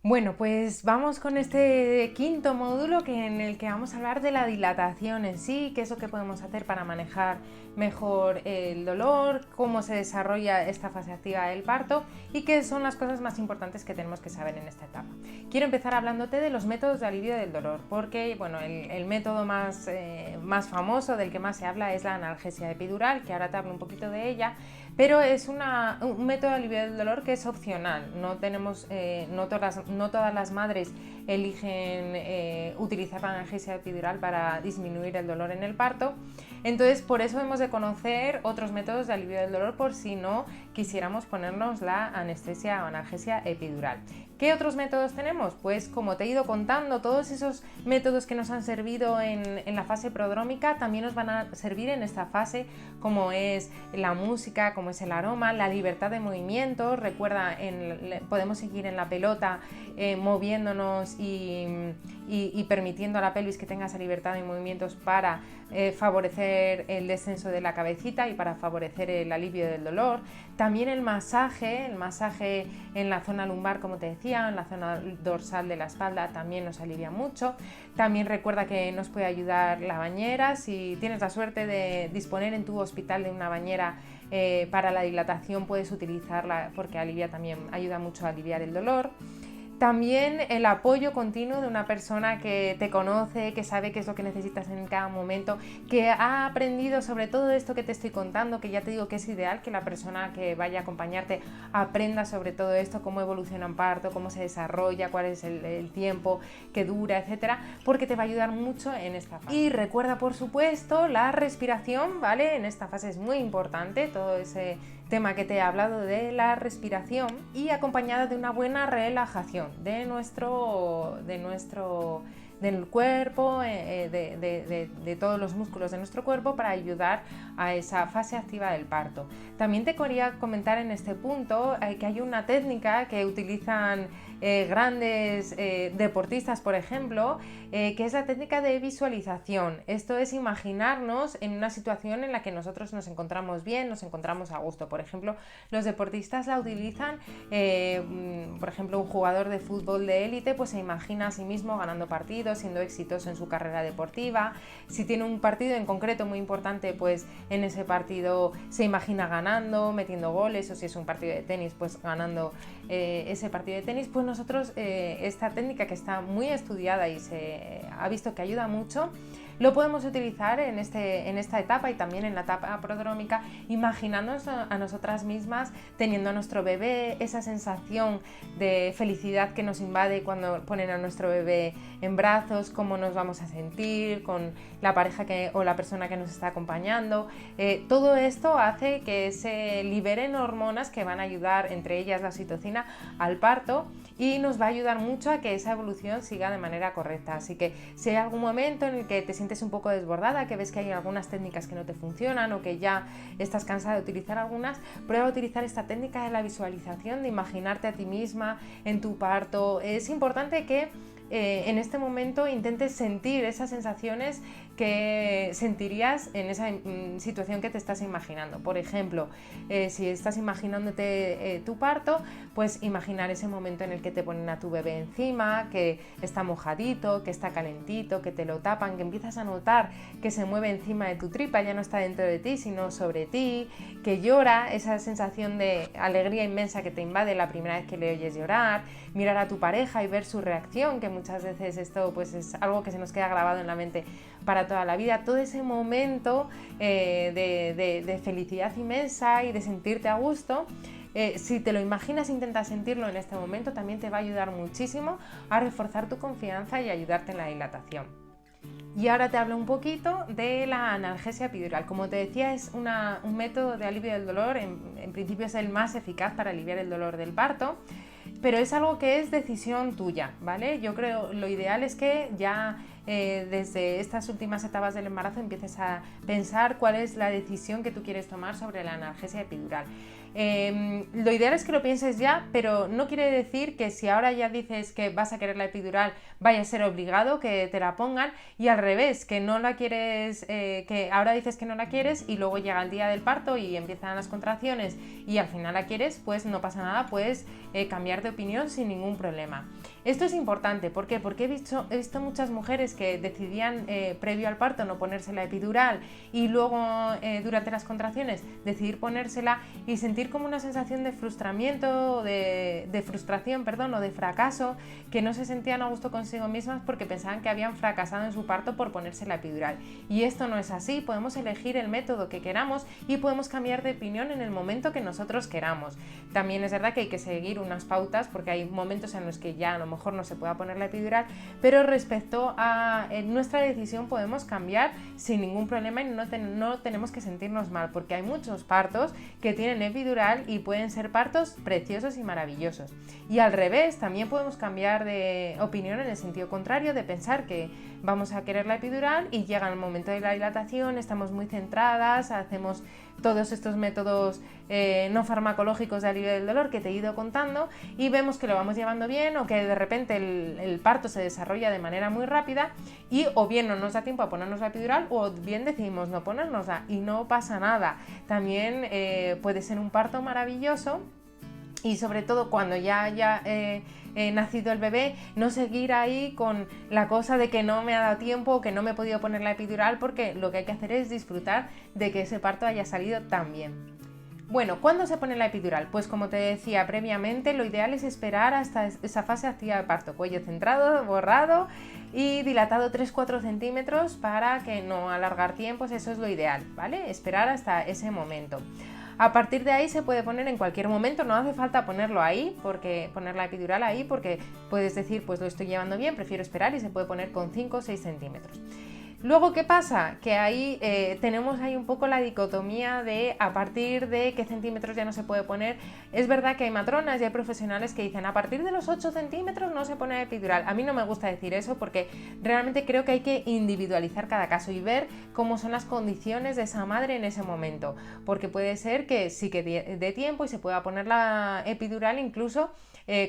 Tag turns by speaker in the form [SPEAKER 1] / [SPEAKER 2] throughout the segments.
[SPEAKER 1] Bueno, pues vamos con este quinto módulo en el que vamos a hablar de la dilatación en sí, qué es lo que podemos hacer para manejar mejor el dolor, cómo se desarrolla esta fase activa del parto y qué son las cosas más importantes que tenemos que saber en esta etapa. Quiero empezar hablándote de los métodos de alivio del dolor, porque bueno, el método más famoso, del que más se habla, es la analgesia epidural, que ahora te hablo un poquito de ella, pero es un método de alivio del dolor que es opcional. No todas las madres eligen utilizar la analgesia epidural para disminuir el dolor en el parto. Entonces, por eso hemos de conocer otros métodos de alivio del dolor por si no quisiéramos ponernos la anestesia o analgesia epidural. ¿Qué otros métodos tenemos? Pues como te he ido contando, todos esos métodos que nos han servido en la fase prodrómica también nos van a servir en esta fase, como es la música, como es el aroma, la libertad de movimiento. Recuerda, podemos seguir en la pelota moviéndonos y permitiendo a la pelvis que tenga esa libertad de movimientos para favorecer el descenso de la cabecita y para favorecer el alivio del dolor. También el masaje en la zona lumbar, como te decía, en la zona dorsal de la espalda también nos alivia mucho. También recuerda que nos puede ayudar la bañera. Si tienes la suerte de disponer en tu hospital de una bañera para la dilatación, puedes utilizarla porque ayuda mucho a aliviar el dolor. También el apoyo continuo de una persona que te conoce, que sabe qué es lo que necesitas en cada momento, que ha aprendido sobre todo esto que te estoy contando, que ya te digo que es ideal que la persona que vaya a acompañarte aprenda sobre todo esto, cómo evoluciona un parto, cómo se desarrolla, cuál es el tiempo que dura, etcétera, porque te va a ayudar mucho en esta fase. Y recuerda, por supuesto, la respiración, ¿vale? En esta fase es muy importante todo ese tema que te he hablado de la respiración y acompañada de una buena relajación del cuerpo, de todos los músculos de nuestro cuerpo para ayudar a esa fase activa del parto. También te quería comentar en este punto que hay una técnica que utilizan grandes deportistas, por ejemplo, que es la técnica de visualización. Esto es imaginarnos en una situación en la que nosotros nos encontramos bien, nos encontramos a gusto. Por ejemplo, los deportistas la utilizan, por ejemplo, un jugador de fútbol de élite pues se imagina a sí mismo ganando partidos, siendo exitoso en su carrera deportiva. Si tiene un partido en concreto muy importante, pues en ese partido se imagina ganando, metiendo goles, o si es un partido de tenis, pues ganando ese partido de tenis. Pues nosotros esta técnica, que está muy estudiada y se ha visto que ayuda mucho, lo podemos utilizar en esta etapa y también en la etapa prodrómica, imaginándonos a nosotras mismas teniendo a nuestro bebé, esa sensación de felicidad que nos invade cuando ponen a nuestro bebé en brazos, cómo nos vamos a sentir con la pareja o la persona que nos está acompañando. Todo esto hace que se liberen hormonas que van a ayudar, entre ellas la oxitocina, al parto, y nos va a ayudar mucho a que esa evolución siga de manera correcta. Así que si hay algún momento en el que te sientes un poco desbordada, que ves que hay algunas técnicas que no te funcionan o que ya estás cansada de utilizar algunas, prueba a utilizar esta técnica de la visualización, de imaginarte a ti misma en tu parto. Es importante que en este momento intentes sentir esas sensaciones que sentirías en esa situación que te estás imaginando. Por ejemplo, si estás imaginándote tu parto, pues imaginar ese momento en el que te ponen a tu bebé encima, que está mojadito, que está calentito, que te lo tapan, que empiezas a notar que se mueve encima de tu tripa, ya no está dentro de ti, sino sobre ti, que llora, esa sensación de alegría inmensa que te invade la primera vez que le oyes llorar, mirar a tu pareja y ver su reacción, que muchas veces esto pues es algo que se nos queda grabado en la mente para toda la vida. Todo ese momento de felicidad inmensa y de sentirte a gusto, si te lo imaginas, intenta sentirlo en este momento, también te va a ayudar muchísimo a reforzar tu confianza y ayudarte en la dilatación. Y ahora te hablo un poquito de la analgesia epidural. Como te decía, es un método de alivio del dolor, en principio es el más eficaz para aliviar el dolor del parto, pero es algo que es decisión tuya, ¿vale? Yo creo lo ideal es que ya desde estas últimas etapas del embarazo empieces a pensar cuál es la decisión que tú quieres tomar sobre la analgesia epidural. Lo ideal es que lo pienses ya, pero no quiere decir que si ahora ya dices que vas a querer la epidural vaya a ser obligado que te la pongan, y al revés, que no la quieres, que ahora dices que no la quieres y luego llega el día del parto y empiezan las contracciones y al final la quieres, pues no pasa nada, puedes cambiar de opinión sin ningún problema. Esto es importante, ¿por qué? Porque he visto muchas mujeres que decidían previo al parto no ponerse la epidural y luego durante las contracciones decidir ponérsela y sentir como una sensación de frustramiento, de frustración, perdón, o de fracaso, que no se sentían a gusto consigo mismas porque pensaban que habían fracasado en su parto por ponerse la epidural. Y esto no es así, podemos elegir el método que queramos y podemos cambiar de opinión en el momento que nosotros queramos. También es verdad que hay que seguir unas pautas porque hay momentos en los que ya a lo mejor no se pueda poner la epidural, pero respecto a nuestra decisión podemos cambiar sin ningún problema y no tenemos que sentirnos mal, porque hay muchos partos que tienen epidural y pueden ser partos preciosos y maravillosos. Y al revés, también podemos cambiar de opinión en el sentido contrario, de pensar que vamos a querer la epidural y llega el momento de la dilatación, estamos muy centradas, hacemos todos estos métodos no farmacológicos de alivio del dolor que te he ido contando y vemos que lo vamos llevando bien o que de repente el parto se desarrolla de manera muy rápida y o bien no nos da tiempo a ponernos la epidural o bien decidimos no ponérnosla y no pasa nada. También puede ser un parto maravilloso y sobre todo cuando ya haya nacido el bebé, no seguir ahí con la cosa de que no me ha dado tiempo o que no me he podido poner la epidural, porque lo que hay que hacer es disfrutar de que ese parto haya salido tan bien. Bueno, ¿cuándo se pone la epidural? Pues como te decía previamente, lo ideal es esperar hasta esa fase activa de parto, cuello centrado, borrado y dilatado 3-4 centímetros para que no alargar tiempos, eso es lo ideal, ¿vale? Esperar hasta ese momento. A partir de ahí se puede poner en cualquier momento, no hace falta ponerlo ahí, poner la epidural ahí, porque puedes decir, pues lo estoy llevando bien, prefiero esperar y se puede poner con 5 o 6 centímetros. Luego, ¿qué pasa? Que ahí tenemos ahí un poco la dicotomía de a partir de qué centímetros ya no se puede poner. Es verdad que hay matronas y hay profesionales que dicen a partir de los 8 centímetros no se pone epidural. A mí no me gusta decir eso porque realmente creo que hay que individualizar cada caso y ver cómo son las condiciones de esa madre en ese momento. Porque puede ser que sí que dé tiempo y se pueda poner la epidural incluso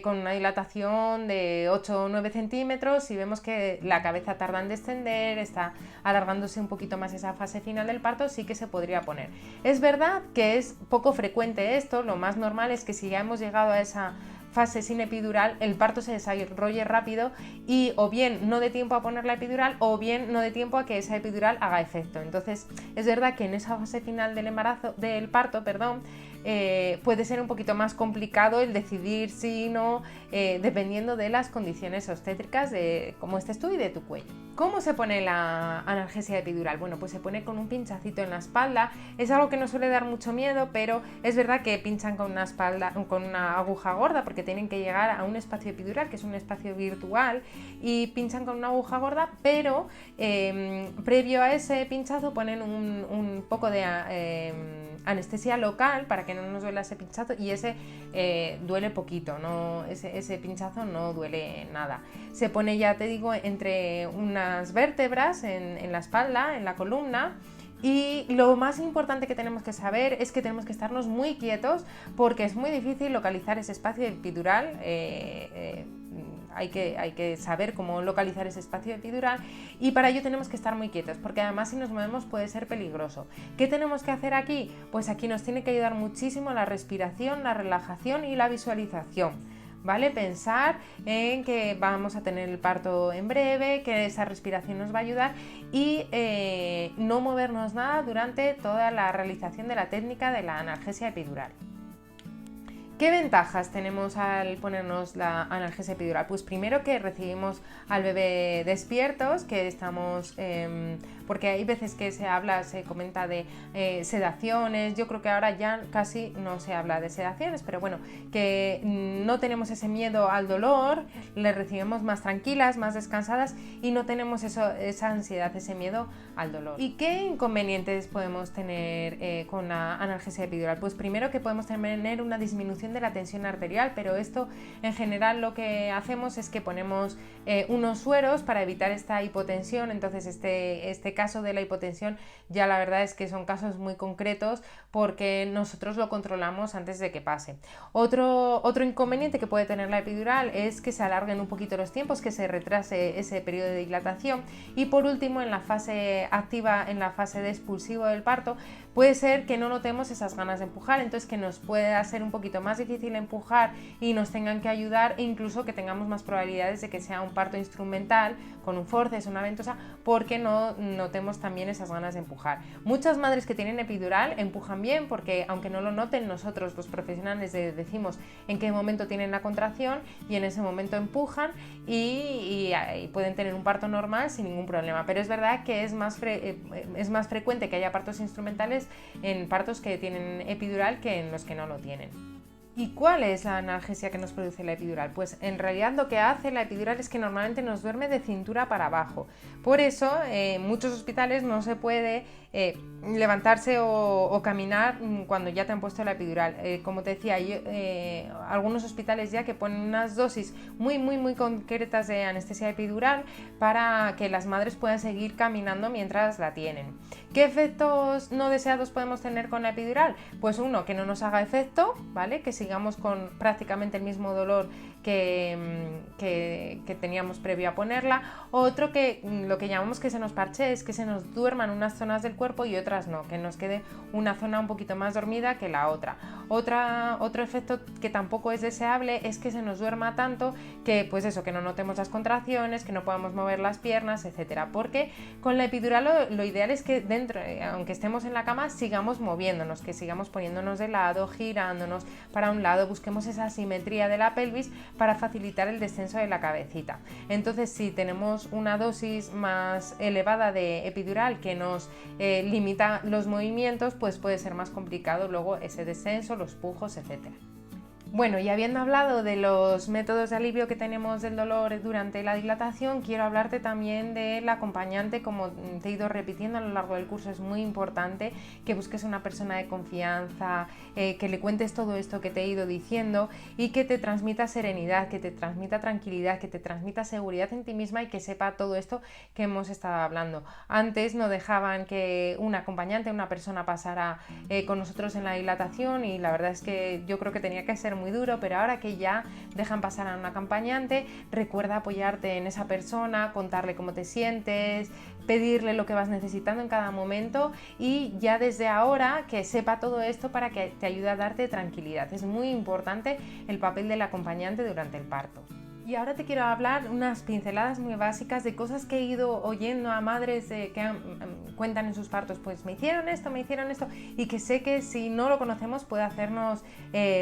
[SPEAKER 1] con una dilatación de 8 o 9 centímetros, si vemos que la cabeza tarda en descender, está alargándose un poquito más esa fase final del parto, sí que se podría poner. Es verdad que es poco frecuente esto, lo más normal es que si ya hemos llegado a esa fase sin epidural, el parto se desarrolle rápido y o bien no dé tiempo a poner la epidural o bien no dé tiempo a que esa epidural haga efecto. Entonces es verdad que en esa fase final del parto, puede ser un poquito más complicado el decidir sí o no, dependiendo de las condiciones obstétricas de cómo estés tú y de tu cuello. ¿Cómo se pone la analgesia epidural? Bueno, pues se pone con un pinchacito en la espalda. Es algo que no suele dar mucho miedo, pero es verdad que pinchan con una aguja gorda porque tienen que llegar a un espacio epidural, que es un espacio virtual, y pinchan con una aguja gorda, pero previo a ese pinchazo ponen un poco de anestesia local para que no nos duela ese pinchazo y ese duele poquito, ese pinchazo no duele nada. Se pone, ya te digo, entre unas vértebras en la espalda, en la columna. Y lo más importante que tenemos que saber es que tenemos que estarnos muy quietos porque es muy difícil localizar ese espacio epidural. Hay que saber cómo localizar ese espacio epidural y para ello tenemos que estar muy quietos porque además si nos movemos puede ser peligroso. ¿Qué tenemos que hacer aquí? Pues aquí nos tiene que ayudar muchísimo la respiración, la relajación y la visualización. ¿Vale? Pensar en que vamos a tener el parto en breve, que esa respiración nos va a ayudar y no movernos nada durante toda la realización de la técnica de la analgesia epidural. ¿Qué ventajas tenemos al ponernos la analgesia epidural? Pues primero que recibimos al bebé despiertos, que estamos, porque hay veces que se comenta de sedaciones, yo creo que ahora ya casi no se habla de sedaciones, pero bueno, que no tenemos ese miedo al dolor, le recibimos más tranquilas, más descansadas y no tenemos esa ansiedad, ese miedo al dolor. ¿Y qué inconvenientes podemos tener con la analgesia epidural? Pues primero que podemos tener una disminución de la tensión arterial, pero esto en general lo que hacemos es que ponemos unos sueros para evitar esta hipotensión. Entonces este caso de la hipotensión ya la verdad es que son casos muy concretos porque nosotros lo controlamos antes de que pase. Otro inconveniente que puede tener la epidural es que se alarguen un poquito los tiempos, que se retrase ese periodo de dilatación y por último en la fase activa, en la fase de expulsivo del parto, puede ser que no notemos esas ganas de empujar, entonces que nos pueda ser un poquito más más difícil empujar y nos tengan que ayudar, e incluso que tengamos más probabilidades de que sea un parto instrumental, con un forceps, una ventosa, porque no notemos también esas ganas de empujar. Muchas madres que tienen epidural empujan bien, porque aunque no lo noten, nosotros los profesionales decimos en qué momento tienen la contracción y en ese momento empujan y pueden tener un parto normal sin ningún problema. Pero es verdad que es más frecuente que haya partos instrumentales en partos que tienen epidural que en los que no lo tienen. ¿Y cuál es la analgesia que nos produce la epidural? Pues en realidad lo que hace la epidural es que normalmente nos duerme de cintura para abajo. Por eso en muchos hospitales no se puede levantarse o caminar cuando ya te han puesto la epidural. Como te decía, algunos hospitales ya que ponen unas dosis muy concretas de anestesia epidural para que las madres puedan seguir caminando mientras la tienen. ¿Qué efectos no deseados podemos tener con la epidural? Pues uno, que no nos haga efecto, ¿vale? Que sigamos con prácticamente el mismo dolor que teníamos previo a ponerla. Otro, que lo que llamamos que se nos parche, es que se nos duerman unas zonas del cuerpo y otras no, que nos quede una zona un poquito más dormida que la otra. Otro efecto que tampoco es deseable es que se nos duerma tanto que, pues eso, que no notemos las contracciones, que no podamos mover las piernas, etcétera. Porque con la epidural lo ideal es que dentro, aunque estemos en la cama, sigamos moviéndonos, que sigamos poniéndonos de lado, girándonos para un lado, busquemos esa simetría de la pelvis para facilitar el descenso de la cabecita. Entonces, si tenemos una dosis más elevada de epidural que nos limita los movimientos, pues puede ser más complicado luego ese descenso, los pujos, etcétera. Bueno, y habiendo hablado de los métodos de alivio que tenemos del dolor durante la dilatación, quiero hablarte también del acompañante. Como te he ido repitiendo a lo largo del curso, es muy importante que busques una persona de confianza, que le cuentes todo esto que te he ido diciendo y que te transmita serenidad, que te transmita tranquilidad, que te transmita seguridad en ti misma y que sepa todo esto que hemos estado hablando. Antes no dejaban que un acompañante, una persona pasara con nosotros en la dilatación, y la verdad es que yo creo que tenía que ser muy duro, pero ahora que ya dejan pasar a un acompañante, recuerda apoyarte en esa persona, contarle cómo te sientes, pedirle lo que vas necesitando en cada momento, y ya desde ahora que sepa todo esto para que te ayude a darte tranquilidad. Es muy importante el papel del acompañante durante el parto. Y ahora te quiero hablar unas pinceladas muy básicas de cosas que he ido oyendo a madres que cuentan en sus partos. Pues me hicieron esto, y que sé que si no lo conocemos puede hacernos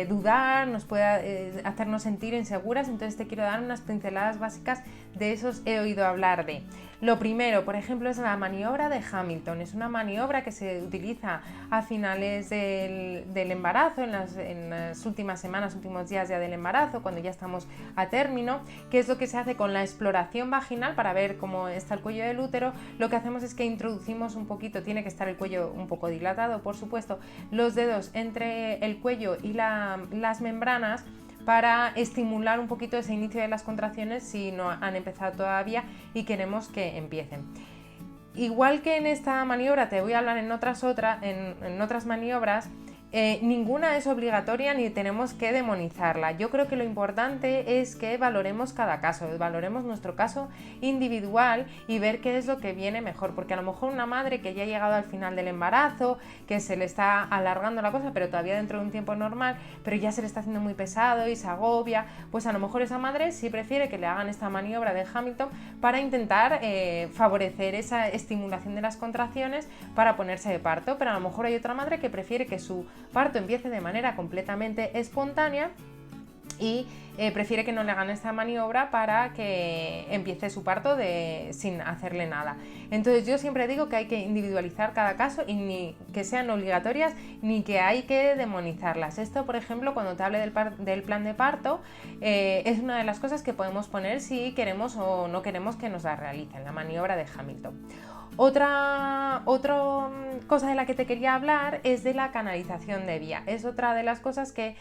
[SPEAKER 1] dudar, nos puede hacernos sentir inseguras. Entonces te quiero dar unas pinceladas básicas de esos he oído hablar de. Lo primero, por ejemplo, es la maniobra de Hamilton. Es una maniobra que se utiliza a finales del embarazo, en las últimas semanas, últimos días ya del embarazo, cuando ya estamos a término, que es lo que se hace con la exploración vaginal para ver cómo está el cuello del útero. Lo que hacemos es que introducimos un poquito, tiene que estar el cuello un poco dilatado, por supuesto, los dedos entre el cuello y las membranas, para estimular un poquito ese inicio de las contracciones si no han empezado todavía y queremos que empiecen. Igual que en esta maniobra, te voy a hablar en otras maniobras. Ninguna es obligatoria ni tenemos que demonizarla. Yo creo que lo importante es que valoremos cada caso, valoremos nuestro caso individual y ver qué es lo que viene mejor, porque a lo mejor una madre que ya ha llegado al final del embarazo, que se le está alargando la cosa, pero todavía dentro de un tiempo normal, pero ya se le está haciendo muy pesado y se agobia, pues a lo mejor esa madre sí prefiere que le hagan esta maniobra de Hamilton para intentar favorecer esa estimulación de las contracciones para ponerse de parto, pero a lo mejor hay otra madre que prefiere que su parto empiece de manera completamente espontánea y prefiere que no le hagan esta maniobra para que empiece su parto sin hacerle nada. Entonces yo siempre digo que hay que individualizar cada caso y ni que sean obligatorias ni que hay que demonizarlas. Esto, por ejemplo, cuando te hable del plan de parto, es una de las cosas que podemos poner si queremos o no queremos que nos la realicen, la maniobra de Hamilton. Otra cosa de la que te quería hablar es de la canalización de vía. Es otra de las cosas que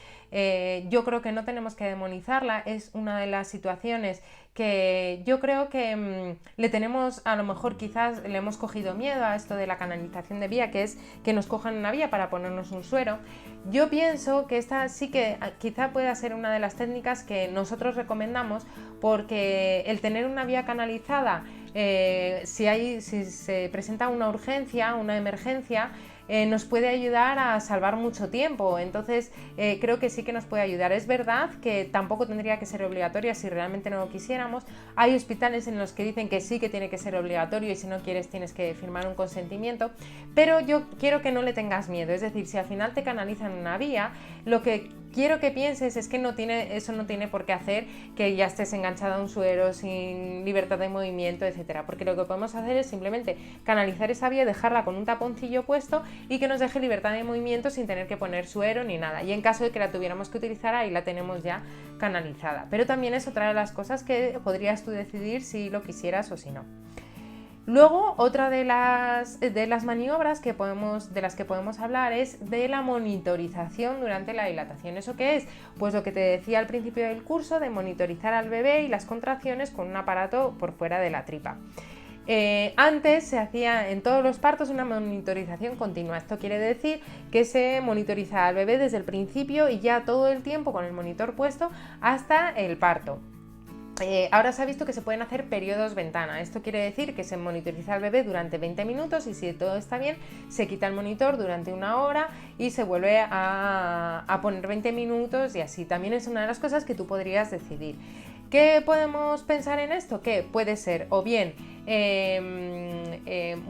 [SPEAKER 1] yo creo que no tenemos que demonizarla. Es una de las situaciones que yo creo que le tenemos, a lo mejor quizás le hemos cogido miedo a esto de la canalización de vía, que es que nos cojan una vía para ponernos un suero. Yo pienso que esta sí que quizá pueda ser una de las técnicas que nosotros recomendamos, porque el tener una vía canalizada, si se presenta una urgencia, una emergencia, nos puede ayudar a salvar mucho tiempo. Entonces creo que sí que nos puede ayudar. Es verdad que tampoco tendría que ser obligatoria si realmente no lo quisiéramos. Hay hospitales en los que dicen que sí que tiene que ser obligatorio y si no quieres tienes que firmar un consentimiento, pero yo quiero que no le tengas miedo. Es decir, si al final te canalizan una vía, lo que quiero que pienses es que eso no tiene por qué hacer que ya estés enganchada a un suero sin libertad de movimiento, etcétera, porque lo que podemos hacer es simplemente canalizar esa vía, dejarla con un taponcillo puesto y que nos deje libertad de movimiento sin tener que poner suero ni nada, y en caso de que la tuviéramos que utilizar, ahí la tenemos ya canalizada. Pero también es otra de las cosas que podrías tú decidir si lo quisieras o si no. Luego, otra de las maniobras de las que podemos hablar es de la monitorización durante la dilatación. ¿Eso qué es? Pues lo que te decía al principio del curso, de monitorizar al bebé y las contracciones con un aparato por fuera de la tripa. Antes se hacía en todos los partos una monitorización continua. Esto quiere decir que se monitoriza al bebé desde el principio y ya todo el tiempo con el monitor puesto hasta el parto. Ahora se ha visto que se pueden hacer periodos ventana. Esto quiere decir que se monitoriza al bebé durante 20 minutos y si todo está bien se quita el monitor durante una hora y se vuelve a poner 20 minutos y así. También es una de las cosas que tú podrías decidir. ¿Qué podemos pensar en esto? Que puede ser o bien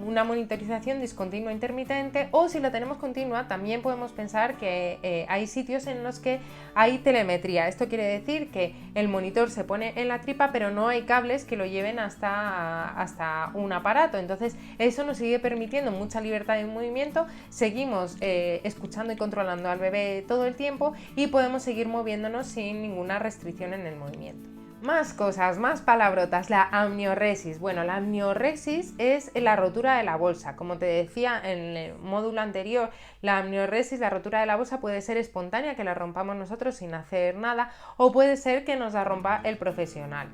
[SPEAKER 1] una monitorización discontinua intermitente, o si la tenemos continua también podemos pensar que hay sitios en los que hay telemetría. Esto quiere decir que el monitor se pone en la tripa pero no hay cables que lo lleven hasta un aparato, entonces eso nos sigue permitiendo mucha libertad de movimiento, seguimos escuchando y controlando al bebé todo el tiempo y podemos seguir moviéndonos sin ninguna restricción en el movimiento. Más cosas, más palabrotas, la amnioresis. Bueno, la amnioresis es la rotura de la bolsa. Como te decía en el módulo anterior, la amnioresis, la rotura de la bolsa, puede ser espontánea, que la rompamos nosotros sin hacer nada, o puede ser que nos la rompa el profesional.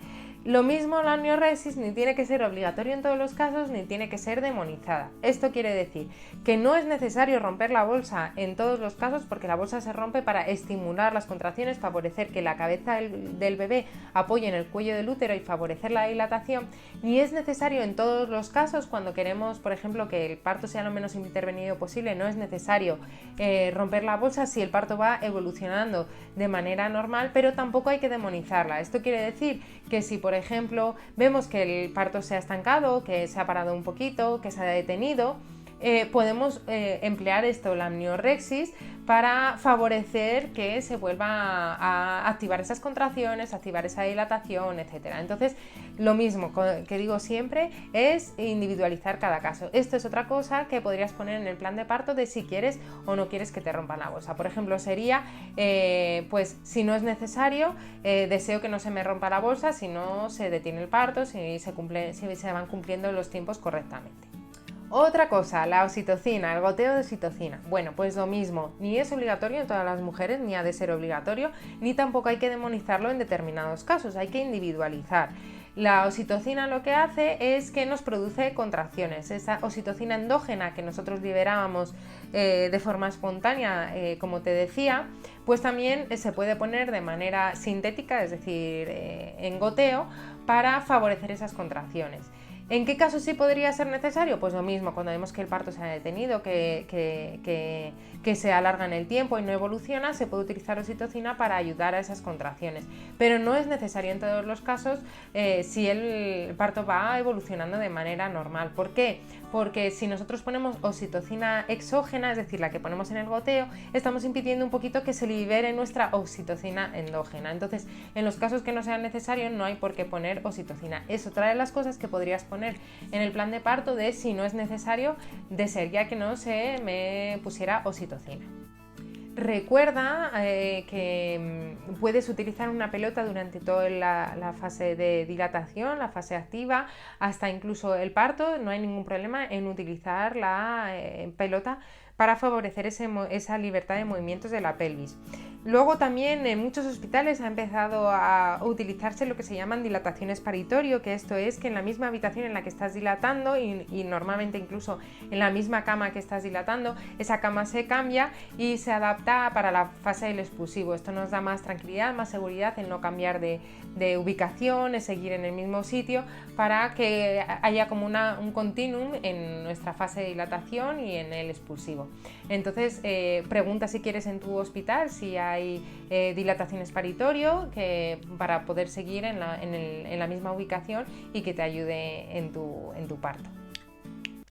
[SPEAKER 1] Lo mismo la amnioresis ni tiene que ser obligatorio en todos los casos ni tiene que ser demonizada. Esto quiere decir que no es necesario romper la bolsa en todos los casos porque la bolsa se rompe para estimular las contracciones, favorecer que la cabeza del bebé apoye en el cuello del útero y favorecer la dilatación, ni es necesario en todos los casos cuando queremos, por ejemplo, que el parto sea lo menos intervenido posible, no es necesario romper la bolsa si el parto va evolucionando de manera normal, pero tampoco hay que demonizarla. Esto quiere decir que si por ejemplo vemos que el parto se ha estancado, que se ha parado un poquito, que se ha detenido, podemos emplear la amniorexis para favorecer que se vuelva a activar esas contracciones, activar esa dilatación, etc. Entonces, lo mismo que digo siempre es individualizar cada caso. Esto es otra cosa que podrías poner en el plan de parto de si quieres o no quieres que te rompan la bolsa. Por ejemplo, sería, pues si no es necesario, deseo que no se me rompa la bolsa si no se detiene el parto, si se van cumpliendo los tiempos correctamente. Otra cosa, la oxitocina, el goteo de oxitocina. Bueno, pues lo mismo, ni es obligatorio en todas las mujeres, ni ha de ser obligatorio, ni tampoco hay que demonizarlo en determinados casos, hay que individualizar. La oxitocina lo que hace es que nos produce contracciones. Esa oxitocina endógena que nosotros liberábamos de forma espontánea, como te decía, pues también se puede poner de manera sintética, es decir, en goteo, para favorecer esas contracciones. ¿En qué caso sí podría ser necesario? Pues lo mismo, cuando vemos que el parto se ha detenido, que se alarga en el tiempo y no evoluciona, se puede utilizar oxitocina para ayudar a esas contracciones. Pero no es necesario en todos los casos si el parto va evolucionando de manera normal. ¿Por qué? Porque si nosotros ponemos oxitocina exógena, es decir, la que ponemos en el goteo, estamos impidiendo un poquito que se libere nuestra oxitocina endógena. Entonces, en los casos que no sean necesarios, no hay por qué poner oxitocina. Es otra de las cosas que podrías poner en el plan de parto de si no es necesario, de ser ya que no se me pusiera oxitocina. Recuerda que puedes utilizar una pelota durante toda la fase de dilatación, la fase activa, hasta incluso el parto. No hay ningún problema en utilizar la pelota para favorecer esa libertad de movimientos de la pelvis. Luego también en muchos hospitales ha empezado a utilizarse lo que se llaman dilataciones paritorio, que esto es que en la misma habitación en la que estás dilatando y normalmente incluso en la misma cama que estás dilatando, esa cama se cambia y se adapta para la fase del expulsivo. Esto nos da más tranquilidad, más seguridad en no cambiar de ubicación, en seguir en el mismo sitio, para que haya como un continuum en nuestra fase de dilatación y en el expulsivo. positivo. Entonces, pregunta si quieres en tu hospital si hay dilatación paritorio para poder seguir en la misma ubicación y que te ayude en tu parto.